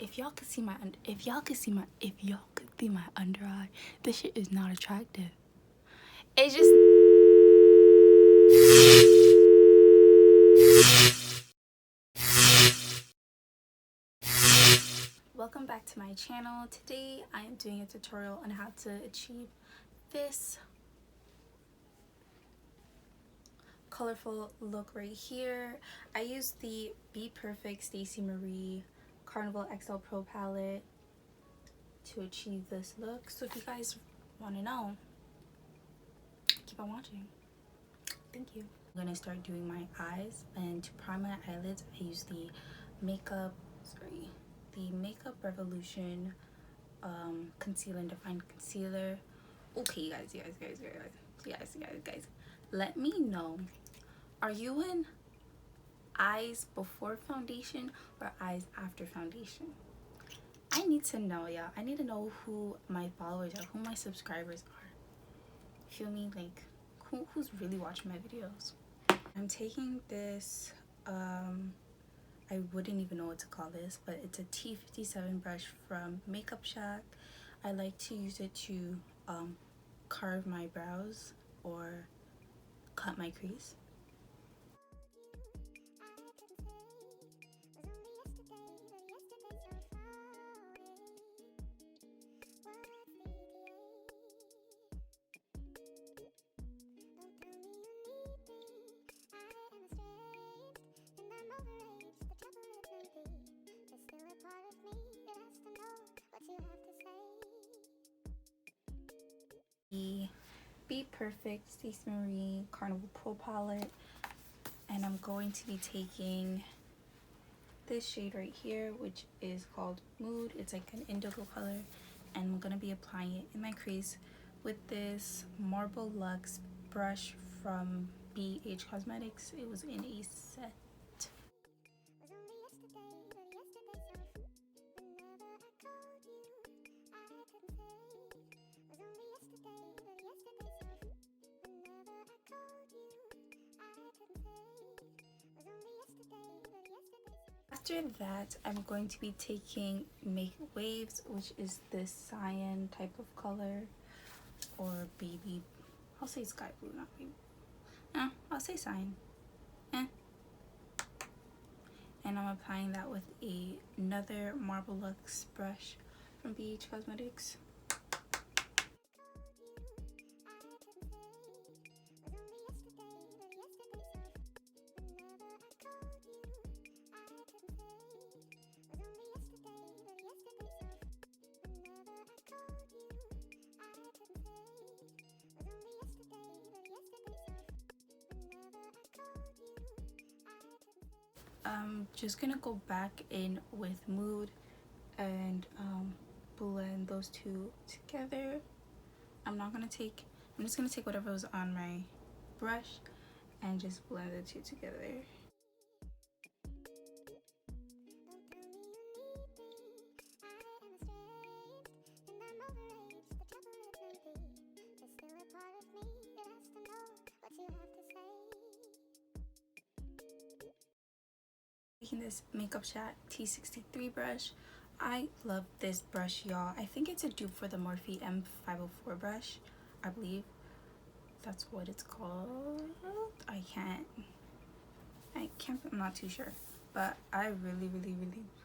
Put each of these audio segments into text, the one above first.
if y'all could see my under eye, this shit is not attractive. It's just welcome back to my channel. Today I am doing a tutorial on how to achieve this colorful look right here. I used the BPerfect Stacey Marie Carnival XL Pro palette to achieve this look. So if you guys want to know, keep on watching. Thank you. I'm gonna start doing my eyes, and to prime my eyelids I use the Makeup Revolution Conceal and Define Concealer. Okay, guys, let me know, are you in eyes before foundation or eyes after foundation? I need to know, y'all. I need to know who my followers are, who my subscribers are. Feel me? Like, who's really watching my videos? I'm taking this, I wouldn't even know what to call this, but it's a T57 brush from Makeup Shack. I like to use it to carve my brows or cut my crease. The BPerfect Stacey Marie Carnival Pro palette, and I'm going to be taking this shade right here, which is called Mood. It's like an indigo color, and I'm gonna be applying it in my crease with this Marble Luxe brush from BH Cosmetics. It was in a set. After that, I'm going to be taking Make Waves, which is this cyan type of color, or baby, I'll say sky blue, not baby. I'll say cyan. And I'm applying that with another Marble Luxe brush from BH Cosmetics. I'm just gonna go back in with Mood and blend those two together. I'm just gonna take whatever was on my brush and just blend the two together. Taking this Makeup Shack T63 brush. I love this brush, y'all. I think it's a dupe for the Morphe M504 brush. I believe that's what it's called. I'm not too sure, but I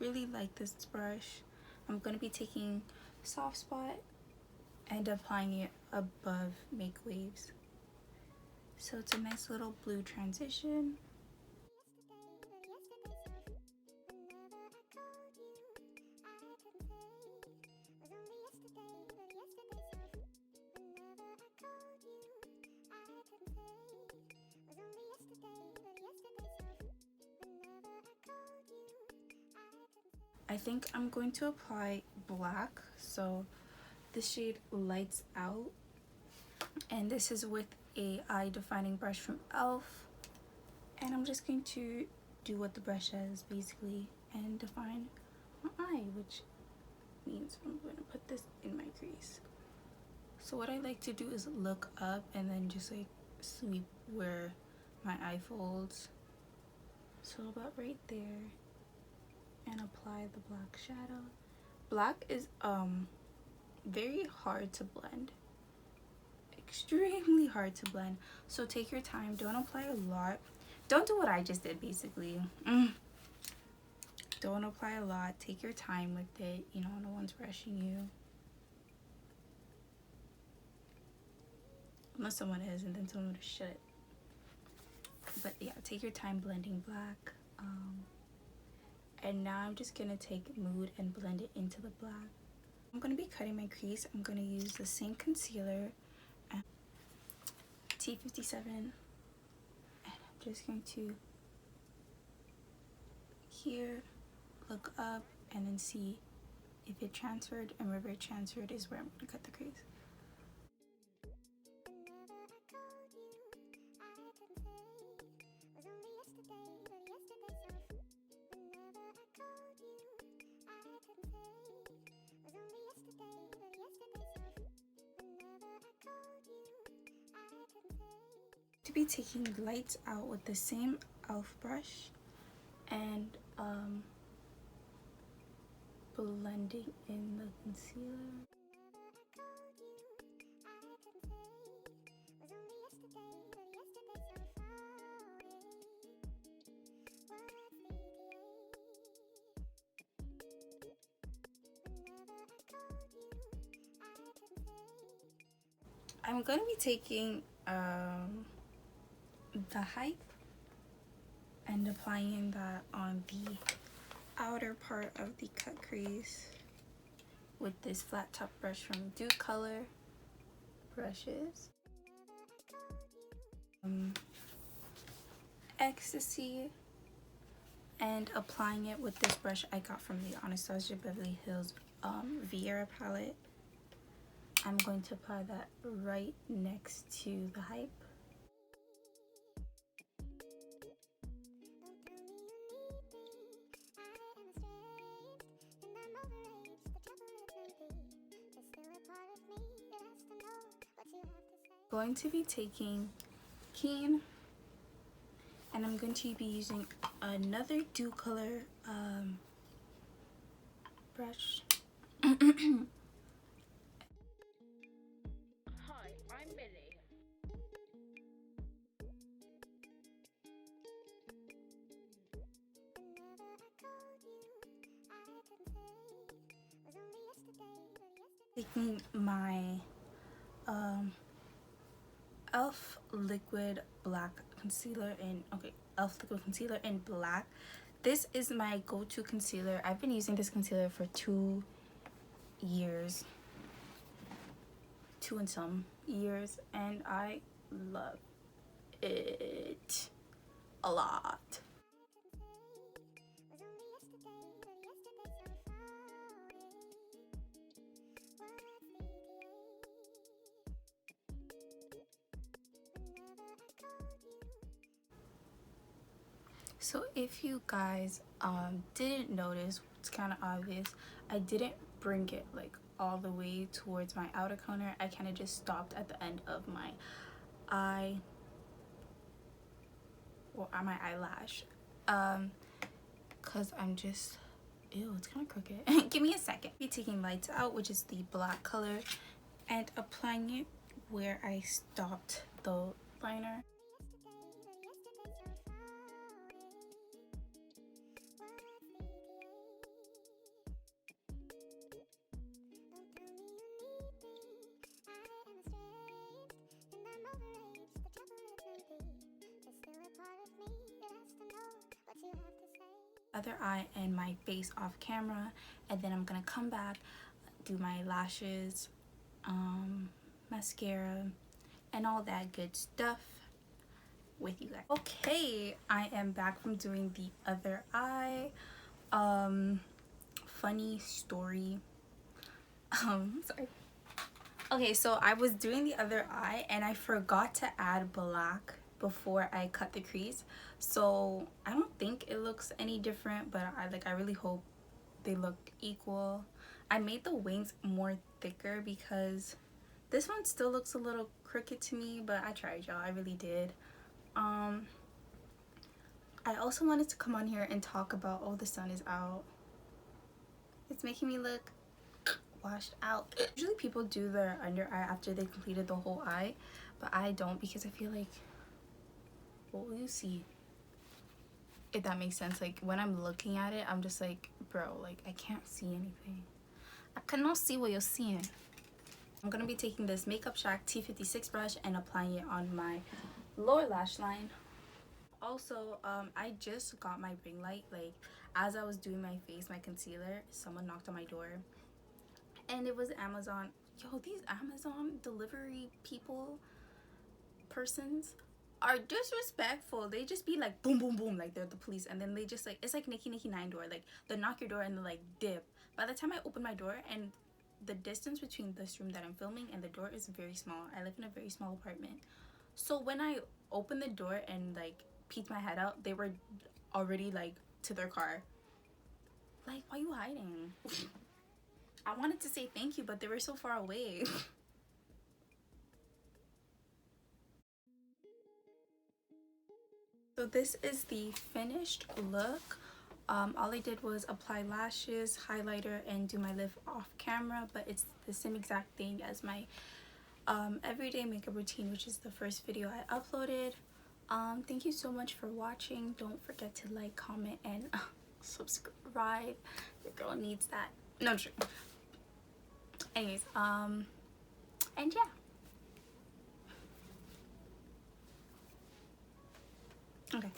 really like this brush. I'm gonna be taking Soft Spot and applying it above Make Waves, so it's a nice little blue transition. I think I'm going to apply black, so this shade Lights Out, and this is with a eye defining brush from e.l.f. and I'm just going to do what the brush says basically and define my eye, which means I'm going to put this in my crease. So what I like to do is look up and then just like sweep where my eye folds, so about right there, and apply the black shadow. Black is very hard to blend, extremely hard to blend, so take your time. Don't apply a lot. Don't do what I just did, basically. Don't apply a lot. Take your time with it, you know, no one's rushing you, unless someone is, and then someone should. But yeah, take your time blending black. And now I'm just gonna take Mood and blend it into the black. I'm gonna be cutting my crease. I'm gonna use the same concealer, T57, and I'm just going to here look up and then see if it transferred, and wherever it transferred is where I'm gonna cut the crease. To be taking lights out with the same e.l.f. brush and blending in the concealer. I'm going to be taking the Hype and applying that on the outer part of the cut crease with this flat top brush from Duke Color brushes. Ecstasy, and applying it with this brush I got from the Anastasia Beverly Hills Vieira palette. I'm going to apply that right next to the Hype. Going to be taking Keen, and I'm going to be using another Duke Color brush. Hi, I'm Millie. Taking my e.l.f. liquid black concealer in e.l.f. liquid concealer in black. This is my go-to concealer. I've been using this concealer for 2 years, 2 and some years, and I love it a lot. So if you guys didn't notice, it's kind of obvious, I didn't bring it like all the way towards my outer corner. I kind of just stopped at the end of my eye, or my eyelash, because I'm just, ew, it's kind of crooked. Give me a second. Be taking Lights Out, which is the black color, and applying it where I stopped the liner. Other eye and my face off camera, and then I'm gonna come back, do my lashes, mascara, and all that good stuff with you guys. Okay, I am back from doing the other eye. Funny story. Sorry. Okay, so I was doing the other eye and I forgot to add black before I cut the crease, so I don't think it looks any different, but I really hope they look equal. I made the wings more thicker because this one still looks a little crooked to me, but I tried, y'all. I really did. I also wanted to come on here and talk about, oh, the sun is out. It's making me look washed out. Usually people do their under eye after they completed the whole eye, but I don't, because I feel like, what will you see? If that makes sense. Like when I'm looking at it, I'm just like, bro, like I can't see anything. I cannot see what you're seeing. I'm gonna be taking this Makeup Shack T56 brush and applying it on my lower lash line. Also, I just got my ring light. Like as I was doing my face, my concealer, someone knocked on my door, and it was Amazon. Yo, these Amazon delivery persons are disrespectful. They just be like boom boom boom, like they're the police, and then they just like, it's like Nikki 9 door, like they knock your door and they like dip. By the time I open my door, and the distance between this room that I'm filming and the door is very small. I live in a very small apartment. So when I opened the door and like peeked my head out, they were already like to their car. Like, why are you hiding? I wanted to say thank you, but they were so far away. So this is the finished look. All I did was apply lashes, highlighter, and do my lip off camera, but it's the same exact thing as my everyday makeup routine, which is the first video I uploaded. Thank you so much for watching. Don't forget to like, comment, and subscribe. Your girl needs that. No, true. Anyways, and yeah. Okay.